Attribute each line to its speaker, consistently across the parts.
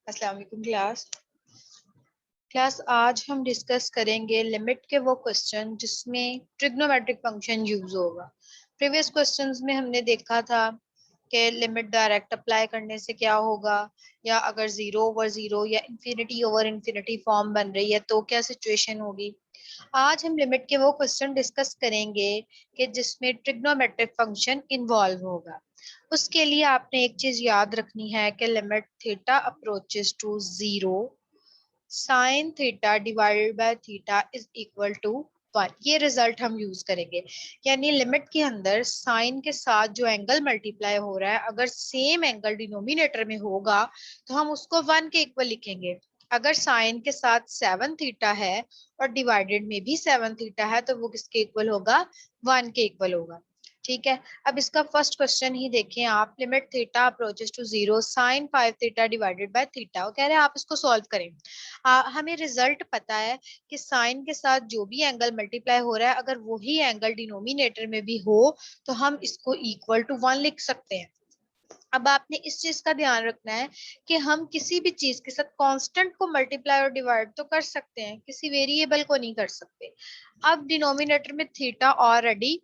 Speaker 1: अस्सलाम वालेकुम क्लास आज हम डिस्कस करेंगे लिमिट के वो क्वेश्चन जिसमें ट्रिग्नोमेट्रिक फंक्शन यूज होगा। प्रीवियस क्वेश्चंस में हमने देखा था कि लिमिट डायरेक्ट अप्लाई करने से क्या होगा, या अगर 0/0 या इंफिनिटी ओवर इंफिनिटी फॉर्म बन रही है तो क्या सिचुएशन होगी। आज हम लिमिट के वो क्वेश्चन डिस्कस करेंगे कि जिसमें ट्रिग्नोमेट्रिक फंक्शन इन्वॉल्व होगा। उसके लिए आपने एक चीज याद रखनी है कि limit theta approaches to 0 sine theta divided by theta is equal to 1। ये रिजल्ट हम यूज करेंगे, यानी लिमिट के अंदर साइन के साथ जो एंगल मल्टीप्लाई हो रहा है अगर सेम एंगल डिनोमिनेटर में होगा तो हम उसको 1 के इक्वल लिखेंगे। अगर साइन के साथ 7 थीटा है और डिवाइडेड में भी 7 थीटा है तो वो किसके इक्वल होगा, 1 के इक्वल होगा। ठीक है, अब इसका फर्स्ट क्वेश्चन ही देखें आप। Limit theta approaches to 0 sine 5 theta divided by theta, वो कह रहे हैं आप इसको सॉल्व करें। हमें रिजल्ट पता है कि साइन के साथ जो भी एंगल मल्टीप्लाई हो रहा है अगर वही एंगल डिनोमिनेटर में भी हो तो हम इसको इक्वल टू 1 लिख सकते हैं। अब आपने इस चीज का ध्यान रखना है कि हम किसी भी चीज के साथ कांस्टेंट को मल्टीप्लाई और डिवाइड तो कर सकते हैं, किसी वेरिएबल को नहीं कर सकते। अब डिनोमिनेटर में थीटा ऑलरेडी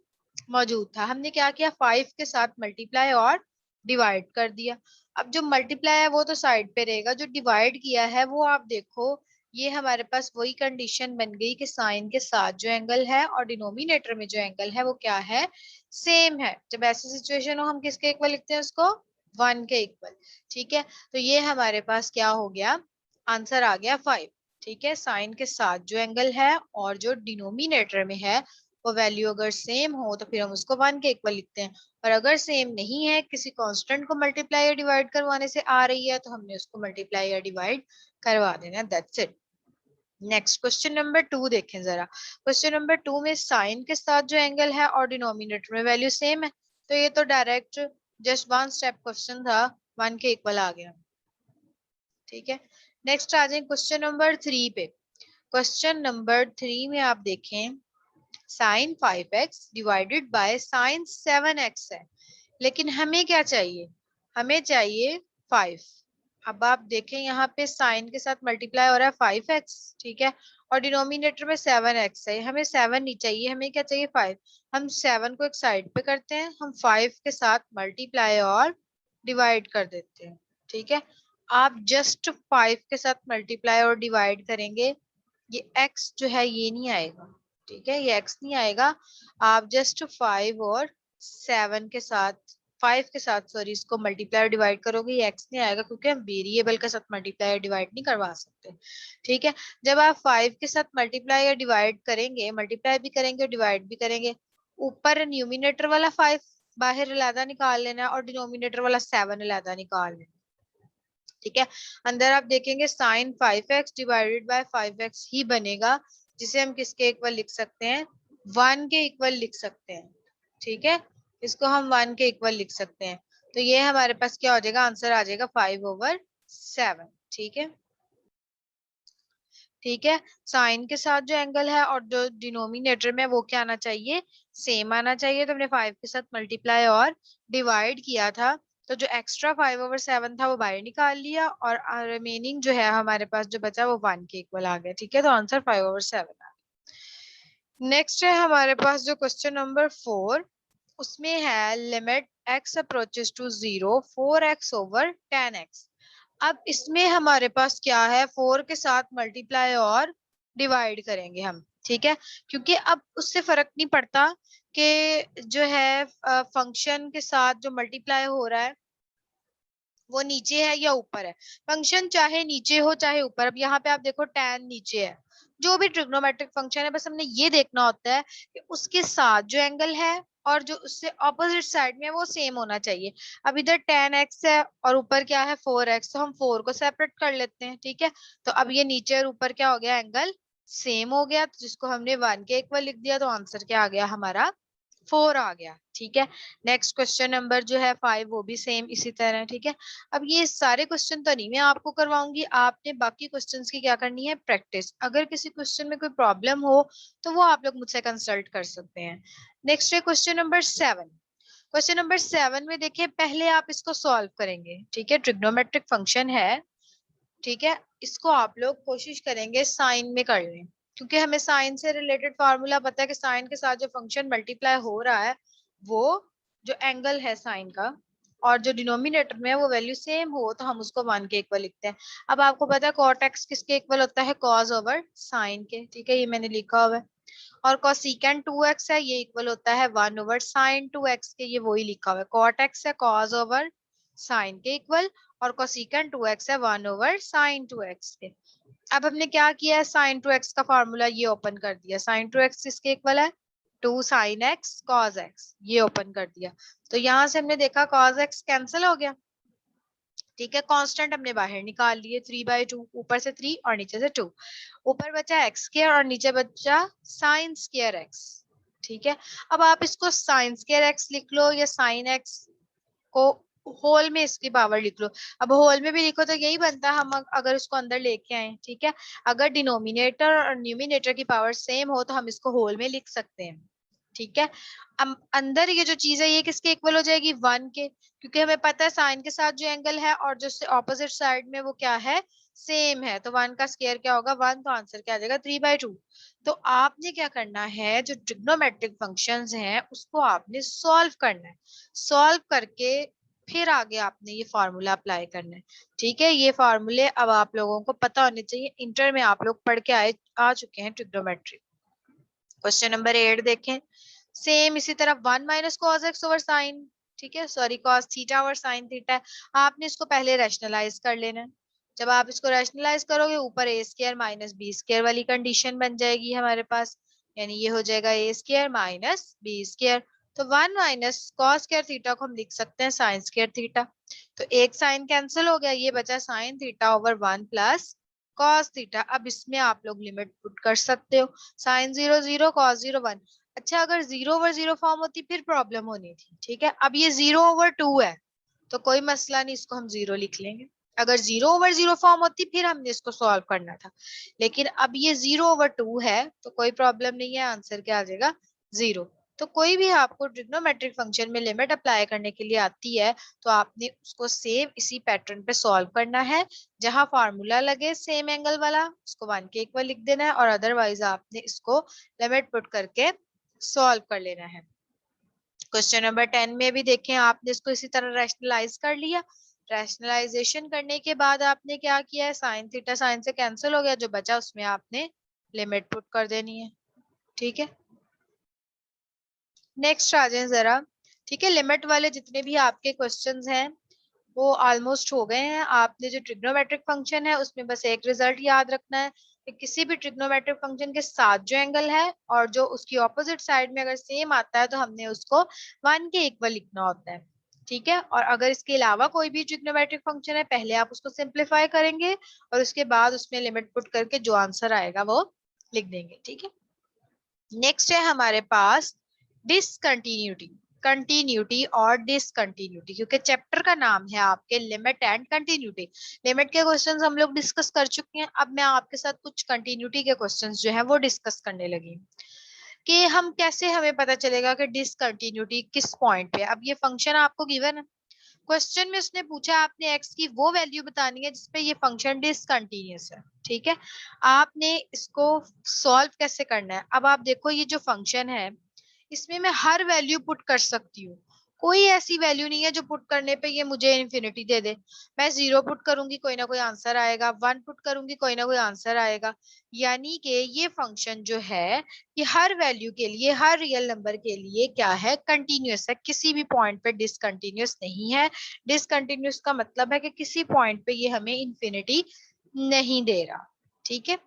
Speaker 1: मौजूद था, हमने क्या किया, 5 के साथ मल्टीप्लाई और डिवाइड कर दिया। अब जो मल्टीप्लाई है वो तो साइड पे रहेगा, जो डिवाइड किया है वो आप देखो, ये हमारे पास वही कंडीशन बन गई कि साइन के साथ जो एंगल है और डिनोमिनेटर में जो एंगल है वो क्या है, सेम है। जब ऐसी सिचुएशन हो हम किसके इक्वल लिखते हैं उसको, 1 के इक्वल। ठीक है, तो ये हमारे पास क्या हो गया, आंसर आ गया 5। ठीक है, साइन के साथ जो एंगल है और जो डिनोमिनेटर में है वो वैल्यू अगर सेम हो तो फिर हम उसको 1 के इक्वल लिखते हैं, और अगर सेम नहीं है, किसी कांस्टेंट को मल्टीप्लाई या डिवाइड करवाने से आ रही है तो हमने उसको मल्टीप्लाई या डिवाइड करवा देना, that's it. Next question number 2 देखें जरा। क्वेश्चन नंबर 2 में साइन के साथ जो एंगल है और डिनोमिनेटर में वैल्यू सेम है, तो ये तो direct just one step question था, 1 के इक्वल आ गया। ठीक है, नेक्स्ट आ जाए क्वेश्चन नंबर 3 पे। क्वेश्चन नंबर 3 में आप देखें sign 5x divided by sine 7x है, लेकिन हमें क्या चाहिए, हमें चाहिए 5। अब आप देखें यहाँ पे साइन के साथ मल्टीप्लाई हो रहा है 5x, ठीक है, और डिनोमिनेटर में 7x है, हमें 7 नहीं चाहिए, हमें क्या चाहिए, 5। हम 7 को एक साइड पे करते हैं, हम 5 के साथ मल्टीप्लाई और डिवाइड कर देते हैं। ठीक है, आप जस्ट 5 के साथ मल्टीप्लाई और डिवाइड करेंगे, ये x जो है ये नहीं आएगा। ठीक है, ये x नहीं आएगा। आप जस्ट 5 और 7 के साथ, 5 के साथ सॉरी, इसको मल्टीप्लाई और डिवाइड करोगे, ये x नहीं आएगा क्योंकि हम वेरिएबल के साथ मल्टीप्लाई और डिवाइड नहीं करवा सकते। ठीक है, जब आप 5 के साथ मल्टीप्लाई या डिवाइड करेंगे, मल्टीप्लाई भी करेंगे और डिवाइड भी करेंगे, ऊपर न्यूमिनेटर वाला 5 बाहर अलग निकाल लेना और डिनोमिनेटर वाला 7 अलग निकाल लेना। ठीक है, अंदर आप देखेंगे sign 5x divided by 5x ही बनेगा, जिसे हम किसके इक्वल लिख सकते हैं, 1 के इक्वल लिख सकते हैं। ठीक है, इसको हम 1 के इक्वल लिख सकते हैं, तो ये हमारे पास क्या हो जाएगा, आंसर आ जाएगा 5/7। ठीक है, ठीक है, साइन के साथ जो एंगल है और जो डिनोमिनेटर में वो क्या आना चाहिए, सेम आना चाहिए। तो हमने 5 के साथ मल्टीप्लाई और डिवाइड किया था, तो जो एक्स्ट्रा 5/7 था वो बाहर निकाल लिया और रिमेनिंग जो है हमारे पास जो बचा वो 1 के इक्वल आ गया। ठीक है, तो आंसर 5/7 आ गया। नेक्स्ट है हमारे पास जो क्वेश्चन नंबर 4, उसमें है limit x approaches to 0 4x over 10x। अब इसमें हमारे पास क्या है, 4 के साथ मल्टीप्लाई और डिवाइड करेंगे हम। ठीक है, क्योंकि अब उससे फर्क नहीं पड़ता कि जो है फंक्शन के साथ जो मल्टीप्लाई हो रहा है वो नीचे है या ऊपर है। फंक्शन चाहे नीचे हो चाहे ऊपर, अब यहाँ पे आप देखो tan नीचे है, जो भी ट्रिग्नोमेट्रिक फंक्शन है बस हमने ये देखना होता है कि उसके साथ जो एंगल है और जो उससे ऑपोजिट साइड में है वो सेम होना चाहिए। अब इधर tan x है और ऊपर क्या है 4x, तो हम 4 को सेपरेट कर लेते हैं। ठीक है, तो अब ये नीचे और ऊपर क्या हो गया, एंगल सेम हो गया, तो जिसको हमने 1 के इक्वल लिख दिया, तो आंसर क्या आ गया हमारा, 4 आ गया। ठीक है, नेक्स्ट क्वेश्चन नंबर जो है 5 वो भी सेम इसी तरह। ठीक है, अब ये सारे क्वेश्चन तो नहीं मैं आपको करवाऊंगी, आपने बाकी क्वेश्चंस की क्या करनी है, प्रैक्टिस। अगर किसी क्वेश्चन में कोई प्रॉब्लम हो तो वो आप लोग मुझसे कंसल्ट कर सकते हैं। नेक्स्ट है क्वेश्चन नंबर 7। क्वेश्चन नंबर 7 में देखिए, पहले आप इसको सॉल्व करेंगे। ठीक है, ट्रिग्नोमेट्रिक फंक्शन है, ठीक है, इसको आप लोग कोशिश करेंगे साइन में कर लें, क्योंकि हमें साइन से रिलेटेड फार्मूला पता है कि साइन के साथ जो फंक्शन मल्टीप्लाई हो रहा है वो जो एंगल है साइन का और जो डिनोमिनेटर में है वो वैल्यू सेम हो तो हम उसको 1 के इक्वल लिखते हैं। अब आपको पता है कॉट एक्स किसके इक्वल होता है, कॉस ओवर साइन के। ठीक है, ये मैंने लिखा हुआ है। और कोसिकेंट 2x है, ये इक्वल होता है 1 ओवर साइन 2x के, ये वही लिखा हुआ है। कॉट एक्स है कॉस ओवर साइन के इक्वल, और कोसिकेंट 2x है 1 ओवर साइन 2x के। अब हमने क्या किया है, साइन 2x का फार्मूला ये ओपन कर दिया। साइन 2x इसके इक्वल है 2 साइन एक्स कॉस एक्स, ये ओपन कर दिया। तो यहाँ से हमने देखा कॉस एक्स कैंसिल हो गया। ठीक है, कांस्टेंट हमने बाहर निकाल लिए 3/2, ऊपर से 3 और नीचे से 2। ऊपर बचा एक्स स्क्वायर और नीचे बचा साइन स्क्वायर एक्स। ठीक है, अब आप इसको साइन स्क्वायर एक्स लिख लो या साइन एक्स को होल में इसकी पावर लिख लो। अब होल में भी लिखो तो यही बनता है, हम अगर इसको अंदर लेके आए। ठीक है, अगर डिनोमिनेटर और न्यूमिनेटर की पावर सेम हो तो हम इसको होल में लिख सकते हैं। ठीक है, अंदर ये जो चीज है ये किसके इक्वल हो जाएगी, 1 के, क्योंकि हमें पता है साइन के साथ जो एंगल है और जो ऑपोजिट साइड में वो क्या है, सेम है। तो 1 का स्क्वायर क्या होगा, 1, तो आंसर क्या आ जाएगा 3/2। तो आपने क्या करना है, जो ट्रिग्नोमेट्रिक फंक्शंस हैं उसको आपने सॉल्व करना है। सॉल्व करके फिर आगे आपने ये फार्मूला अप्लाई करना है। ठीक है, ये फार्मूले अब आप लोगों को पता होने चाहिए, इंटर में आप लोग पढ़ के आ चुके हैं ट्रिग्नोमेट्री। क्वेश्चन नंबर 8 देखें, सेम इसी तरह 1 minus cos x over sine, ठीक है sorry cos theta over sine theta है। आपने इसको पहले रैशनलाइज कर लेना है। जब आप इसको रैशनलाइज करोगे ऊपर ए स्क्वायर माइनस बी स्क्वायर वाली कंडीशन बन जाएगी हमारे पास, यानी ये हो जाएगा ए स्क्वायर माइनस बी स्क्वायर। तो 1 माइनस कॉस स्क्वायर थीटा को हम लिख सकते हैं साइन स्क्वायर थीटा। तो एक साइन कैंसिल हो गया, ये बचा sine theta over 1 plus cos theta. अब इसमें आप लोग लिमिट पुट कर सकते हो, साइन 0 0 कॉस 0 1। अच्छा, अगर 0/0 फॉर्म होती फिर प्रॉब्लम होनी थी। ठीक है, अब ये 0/2 है तो कोई मसला नहीं, इसको हम 0 लिख लेंगे। अगर 0/0 फॉर्म होती फिर हमने इसको सॉल्व करना था, लेकिन अब ये 0/2 है तो कोई प्रॉब्लम नहीं है, आंसर क्या आ जाएगा 0। तो कोई भी आपको ट्रिग्नोमेट्रिक फंक्शन में लिमिट अप्लाई करने के लिए आती है तो आपने उसको सेम इसी पैटर्न पे सॉल्व करना है। जहां फार्मूला लगे सेम एंगल वाला उसको 1 के इक्वल लिख देना है, और अदरवाइज आपने इसको लिमिट पुट करके सॉल्व कर लेना है। क्वेश्चन नंबर 10 में भी देखें, आपने इसको इसी तरह रैशनलाइज कर लिया। रैशनलाइजेशन करने के बाद आपने क्या किया है, साइन थीटा साइन से कैंसिल हो गया, जो बचा उसमें आपने लिमिट पुट कर देनी है। ठीक है, नेक्स्ट आ जाए जरा। ठीक है, लिमिट वाले जितने भी आपके क्वेश्चंस हैं वो ऑलमोस्ट हो गए हैं। आपने जो ट्रिग्नोमेट्रिक फंक्शन है उसमें बस एक रिजल्ट याद रखना है कि किसी भी ट्रिग्नोमेट्रिक फंक्शन के साथ जो एंगल है और जो उसकी ऑपोजिट साइड में अगर सेम आता है तो हमने उसको 1 के इक्वल लिखना होता है। ठीक है, और अगर इसके अलावा कोई भी ट्रिग्नोमेट्रिक फंक्शन है पहले आप उसको सिंप्लीफाई करेंगे और उसके बाद उसमें लिमिट पुट करके जो आंसर आएगा वो लिख देंगे। ठीक है, नेक्स्ट है हमारे पास डिसकंटिन्यूटी, कंटिन्यूटी और डिसकंटिन्यूटी, क्योंकि चैप्टर का नाम है आपके लिमिट एंड कंटिन्यूटी। लिमिट के क्वेश्चंस हम लोग डिस्कस कर चुके हैं, अब मैं आपके साथ कुछ कंटिन्यूटी के क्वेश्चंस जो है वो डिस्कस करने लगी कि हम कैसे, हमें पता चलेगा कि डिसकंटिन्यूटी किस पॉइंट पे। अब ये फंक्शन आपको गिवन है, क्वेश्चन में उसने पूछा आपने एक्स की वो वैल्यू बतानी है जिसपे ये फंक्शन डिसकंटिन्यूअस है। ठीक है, आपने इसको सॉल्व कैसे करना है। अब आप देखो ये जो फंक्शन है इसमें मैं हर वैल्यू पुट कर सकती हूँ, कोई ऐसी वैल्यू नहीं है जो पुट करने पे ये मुझे इन्फिनिटी दे दे। मैं 0 पुट करूंगी कोई ना कोई आंसर आएगा, 1 पुट करूंगी कोई ना कोई आंसर आएगा। यानी कि ये फंक्शन जो है कि हर वैल्यू के लिए, हर रियल नंबर के लिए क्या है, कंटिन्यूअस है, किसी भी पॉइंट पे डिसकंटिन्यूअस नहीं है। डिसकंटिन्यूअस का मतलब है कि किसी पॉइंट पे ये हमें इन्फिनिटी नहीं दे रहा। ठीक है,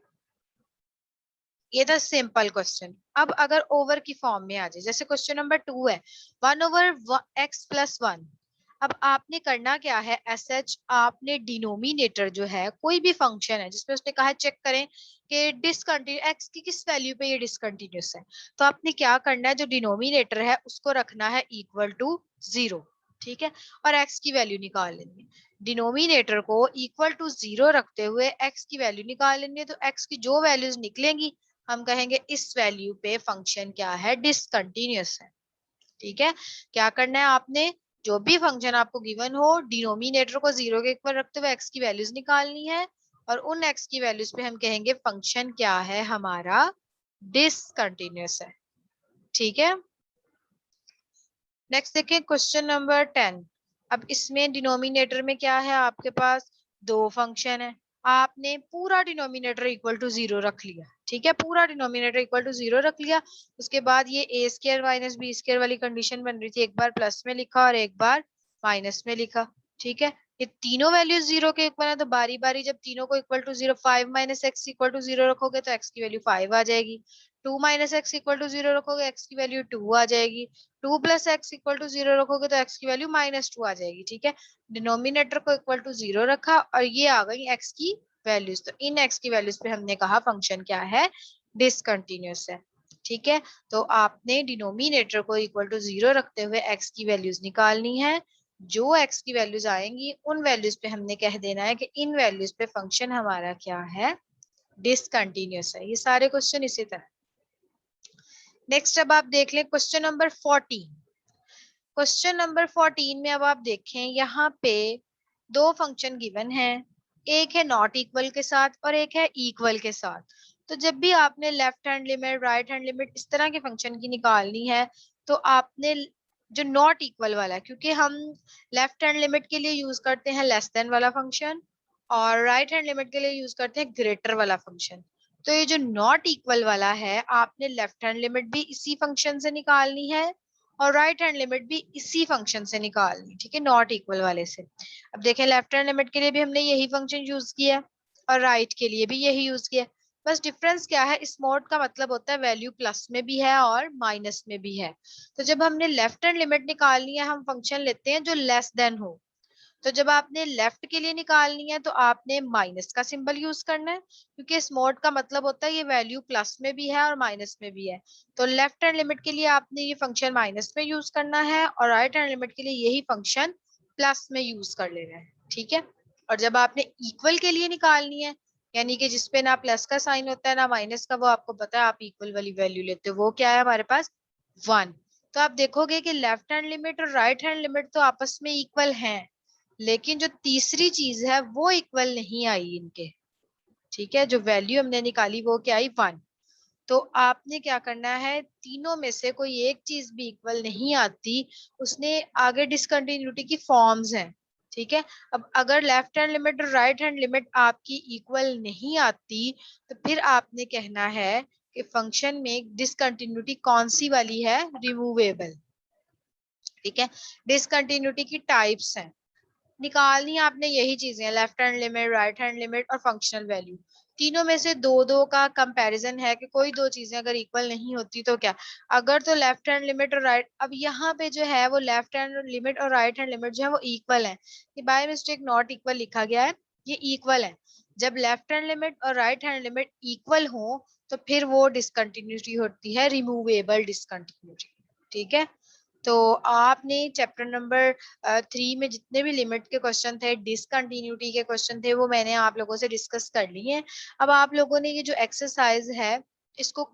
Speaker 1: ये था सिंपल क्वेश्चन। अब अगर ओवर की फॉर्म में आ जाए, जैसे क्वेश्चन नंबर 2 है 1/x+1। अब आपने करना क्या है, एस एच आपने डिनोमिनेटर जो है कोई भी फंक्शन है जिसमें उसने कहा है चेक करें कि डिसकंटिन्यू एक्स की किस वैल्यू पे ये डिसकंटिन्यूअस है। तो आपने क्या करना है, जो डिनोमिनेटर है उसको रखना है इक्वल टू 0। ठीक है, और एक्स की वैल्यू निकाल लेनी है। डिनोमिनेटर को इक्वल टू 0 रखते हुए एक्स की वैल्यू निकाल लेनी है। तो एक्स की जो वैल्यूज निकलेंगी हम कहेंगे इस वैल्यू पे फंक्शन क्या है, डिसकंटिन्यूअस है। ठीक है, क्या करना है आपने, जो भी फंक्शन आपको गिवन हो डिनोमिनेटर को 0 के इक्वल रखते हुए एक्स की वैल्यूज निकालनी है और उन x की वैल्यूज पे हम कहेंगे फंक्शन क्या है हमारा, डिसकंटिन्यूअस है। ठीक है, नेक्स्ट देखिए क्वेश्चन नंबर 10। अब इसमें डिनोमिनेटर में क्या है, आपके पास दो फंक्शन है, आपने पूरा डिनोमिनेटर इक्वल टू 0 रख लिया। ठीक है, पूरा डिनोमिनेटर इक्वल टू 0 रख लिया। उसके बाद ये ए स्क्वायर माइनस बी स्क्वायर वाली कंडीशन बन रही थी, एक बार प्लस में लिखा और एक बार माइनस में लिखा। ठीक है, ये तीनों वैल्यूज 0 के इक्वल है, तो बारी बारी जब तीनों को equal to 0, 5 minus x equal to 0 रखोगे तो एक्स की वैल्यू 5 आ जाएगी। 2 माइनस एक्स इक्वल टू 0 रखोगे, एक्स की वैल्यू 2 आ जाएगी। 2 प्लस एक्स इक्वल टू 0 रखोगे तो एक्स की वैल्यू -2 आ जाएगी। ठीक है, डिनोमिनेटर को इक्वल टू 0 रखा और ये आ गई एक्स की वैल्यूज, तो इन एक्स की वैल्यूज पे हमने कहा फंक्शन क्या है, डिसकंटिन्यूअस है। ठीक है, तो आपने डिनोमिनेटर को इक्वल टू 0 रखते हुए एक्स की वैल्यूज निकालनी है। जो एक्स की वैल्यूज आएंगी उन वैल्यूज पे हमने कह देना है कि इन वैल्यूज पे फंक्शन हमारा क्या है, डिसकंटिन्यूअस है। ये सारे क्वेश्चन इसी तरह। नेक्स्ट अब आप देख लें क्वेश्चन नंबर 14। क्वेश्चन नंबर 14 में अब आप देखें, यहाँ पे दो फंक्शन गिवन है, एक है नॉट इक्वल के साथ और एक है इक्वल के साथ। तो जब भी आपने left hand limit, right hand limit इस तरह के फंक्शन की निकालनी है, तो आपने जो नॉट इक्वल वाला है, क्योंकि हम लेफ्ट हैंड लिमिट के लिए यूज करते हैं लेस देन वाला फंक्शन और राइट हैंड लिमिट के लिए यूज करते हैं ग्रेटर वाला फंक्शन। तो ये जो नॉट इक्वल वाला है, आपने लेफ्ट हैंड लिमिट भी इसी फंक्शन से निकालनी है और राइट हैंड लिमिट भी इसी फंक्शन से निकालनी। ठीक है, नॉट इक्वल वाले से। अब देखें, लेफ्ट हैंड लिमिट के लिए भी हमने यही फंक्शन यूज किया और राइट के लिए भी यही यूज किया। बस डिफरेंस क्या है, इस मोड का मतलब होता है वैल्यू प्लस में भी है और माइनस में भी है। तो जब हमने लेफ्ट हैंड लिमिट निकालनी है, हम फंक्शन लेते हैं जो लेस देन हो। तो जब आपने लेफ्ट के लिए निकालनी है तो आपने माइनस का सिंबल यूज करना है, क्योंकि इस मोड का मतलब होता है ये वैल्यू प्लस में भी है और माइनस में भी है। तो लेफ्ट हैंड लिमिट के लिए आपने ये फंक्शन माइनस में यूज करना है और राइट हैंड लिमिट के लिए यही फंक्शन प्लस में यूज कर लेना है। ठीक है, और जब आपने इक्वल के लिए निकालनी है, यानी कि जिसपे ना प्लस का साइन होता है ना माइनस का, वो आपको पता है, आप इक्वल वाली वैल्यू लेते हो, वो क्या है हमारे पास 1। तो आप देखोगे कि लेफ्ट हैंड लिमिट और राइट हैंड लिमिट तो आपस में इक्वल हैं, लेकिन जो तीसरी चीज है वो इक्वल नहीं आई इनके। ठीक है, जो वैल्यू हमने निकाली वो क्या आई, 1। तो आपने क्या करना है, तीनों में से कोई एक चीज भी इक्वल नहीं आती, उसने आगे डिसकंटिन्यूटी की फॉर्म्स हैं। ठीक है, अब अगर लेफ्ट हैंड लिमिट और राइट हैंड लिमिट आपकी इक्वल नहीं आती, तो फिर आपने कहना है कि फंक्शन में डिसकंटिन्यूटी कौन सी वाली है, रिमूवेबल। ठीक है, डिसकंटिन्यूटी की टाइप्स हैं, निकालनी आपने यही चीजें, left hand limit, right hand limit और फंक्शनल वैल्यू। तीनों में से दो दो का कंपैरिजन है कि कोई दो चीजें अगर इक्वल नहीं होती तो क्या, अगर तो लेफ्ट हैंड लिमिट और राइट, अब यहाँ पे जो है वो लेफ्ट हैंड लिमिट और राइट हैंड लिमिट जो है वो इक्वल है, ये बाय मिस्टेक नॉट इक्वल लिखा गया है, ये इक्वल है। जब लेफ्ट हैंड लिमिट और राइट हैंड लिमिट इक्वल हो तो फिर वो डिसकंटिन्यूटी होती है, रिमूवेबल डिसकंटिन्यूटी। ठीक है, तो आपने चैप्टर नंबर 3 में जितने भी लिमिट के क्वेश्चन थे, डिसकंटिन्यूटी के क्वेश्चन थे, वो मैंने आप लोगों से डिस्कस कर लिए हैं। अब आप लोगों ने ये जो एक्सरसाइज है, इसको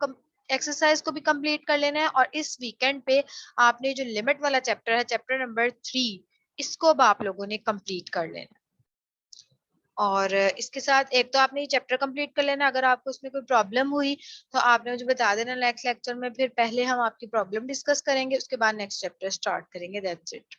Speaker 1: एक्सरसाइज को भी कंप्लीट कर लेना है और इस वीकेंड पे आपने जो लिमिट वाला चैप्टर है, चैप्टर नंबर 3, इसको अब आप लोगों ने कंप्लीट कर लेना। और इसके साथ एक तो आपने ये चैप्टर कंप्लीट कर लेना, अगर आपको उसमें कोई प्रॉब्लम हुई तो आपने मुझे बता देना नेक्स्ट लेक्चर में, फिर पहले हम आपकी प्रॉब्लम डिस्कस करेंगे, उसके बाद नेक्स्ट चैप्टर स्टार्ट करेंगे। That's it.